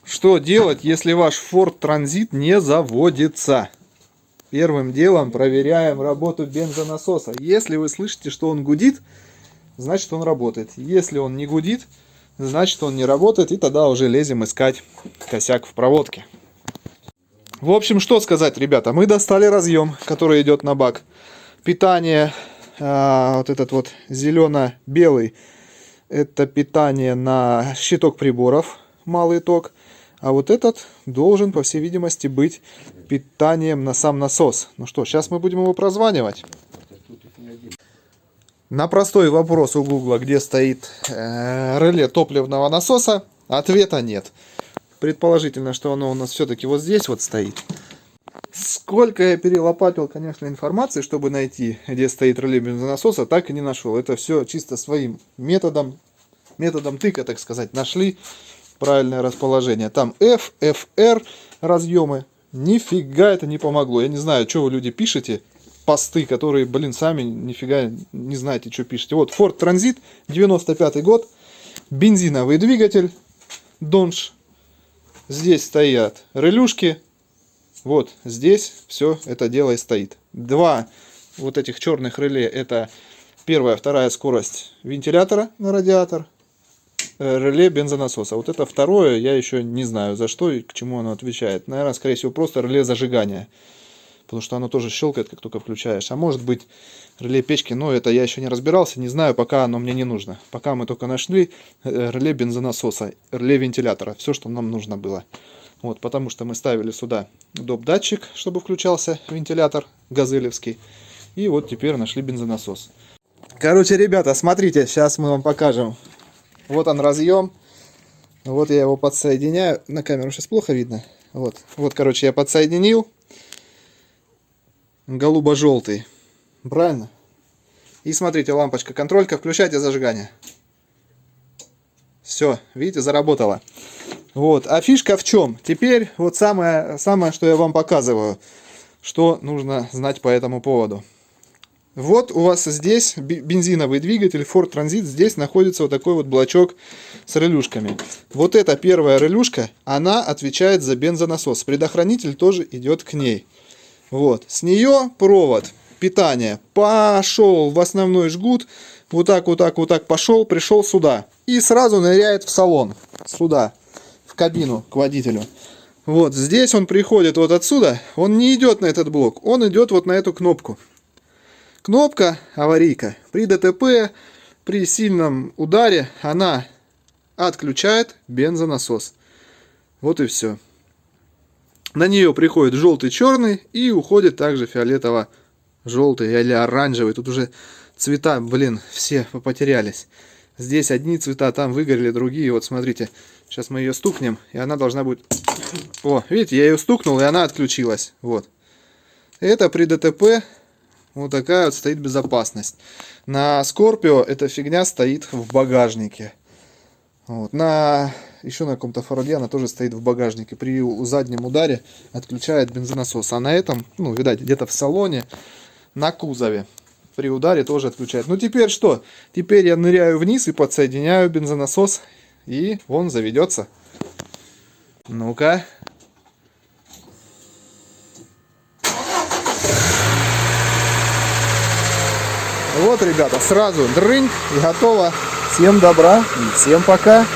Что делать, если ваш Ford Transit не заводится? Первым делом проверяем работу бензонасоса. Если вы слышите, что он гудит, значит он работает. Если он не гудит, значит он не работает. И тогда уже лезем искать косяк в проводке. В общем, что сказать, ребята. Мы достали разъем, который идет на бак. Питание, вот этот вот зелено-белый, это питание на щиток приборов, малый ток. А вот этот должен, по всей видимости, быть питанием на сам насос. Ну что, сейчас мы будем его прозванивать. На простой вопрос у Гугла, где стоит реле топливного насоса, ответа нет. Предположительно, что оно у нас все-таки вот здесь вот стоит. Сколько я перелопатил, конечно, информации, чтобы найти, где стоит реле бензонасоса, так и не нашел. Это все чисто своим методом тыка, так сказать, нашли правильное расположение. Там F, FR разъемы. Нифига это не помогло. Я не знаю, что вы, люди, пишете. Посты, которые, блин, сами нифига не знаете, что пишете. Вот Ford Transit, 95 год. Бензиновый двигатель. Dodge. Здесь стоят релюшки. Вот здесь все это дело и стоит. Два вот этих черных реле. Это первая, вторая скорость вентилятора на радиатор. Реле бензонасоса. Вот это второе, я еще не знаю, за что и к чему оно отвечает. Наверное, скорее всего, просто реле зажигания. Потому что оно тоже щелкает, как только включаешь. А может быть, реле печки, но это я еще не разбирался, не знаю, пока оно мне не нужно. Пока мы только нашли реле бензонасоса, реле вентилятора. Все, что нам нужно было. Вот, потому что мы ставили сюда доп-датчик, чтобы включался вентилятор газелевский. И вот теперь нашли бензонасос. Короче, ребята, смотрите, сейчас мы вам покажем. Вот он разъем. Вот я его подсоединяю. На камеру сейчас плохо видно. Вот, короче, я подсоединил. Голубо-желтый. Правильно? И смотрите, лампочка контролька. Включайте зажигание. Все, видите, заработало. Вот, а фишка в чем? Теперь вот самое, что я вам показываю. Что нужно знать по этому поводу. Вот у вас здесь бензиновый двигатель Ford Transit. Здесь находится вот такой вот блочок с релюшками. Вот эта первая релюшка, она отвечает за бензонасос. Предохранитель тоже идет к ней. Вот, с нее провод питания пошел в основной жгут. Вот так пошел, пришел сюда. И сразу ныряет в салон. Сюда, в кабину к водителю. Вот, здесь он приходит вот отсюда. Он не идет на этот блок, он идет вот на эту кнопку. Кнопка аварийка. При ДТП, при сильном ударе она отключает бензонасос. Вот и все. На нее приходит желтый-черный и уходит также фиолетово-желтый или оранжевый. Тут уже цвета, блин, все потерялись. Здесь одни цвета, там выгорели другие. Вот смотрите, сейчас мы ее стукнем, и она должна будет... О, видите, я ее стукнул, и она отключилась. Вот. Это при ДТП... Вот такая вот стоит безопасность. На Scorpio эта фигня стоит в багажнике. Вот. Еще на каком-то Форде она тоже стоит в багажнике. При заднем ударе отключает бензонасос. А на этом, ну, видать, где-то в салоне, на кузове, при ударе тоже отключает. Ну, теперь что? Теперь я ныряю вниз и подсоединяю бензонасос. И он заведется. Ну-ка. Вот, ребята, сразу дрынь и готово. Всем добра и всем пока.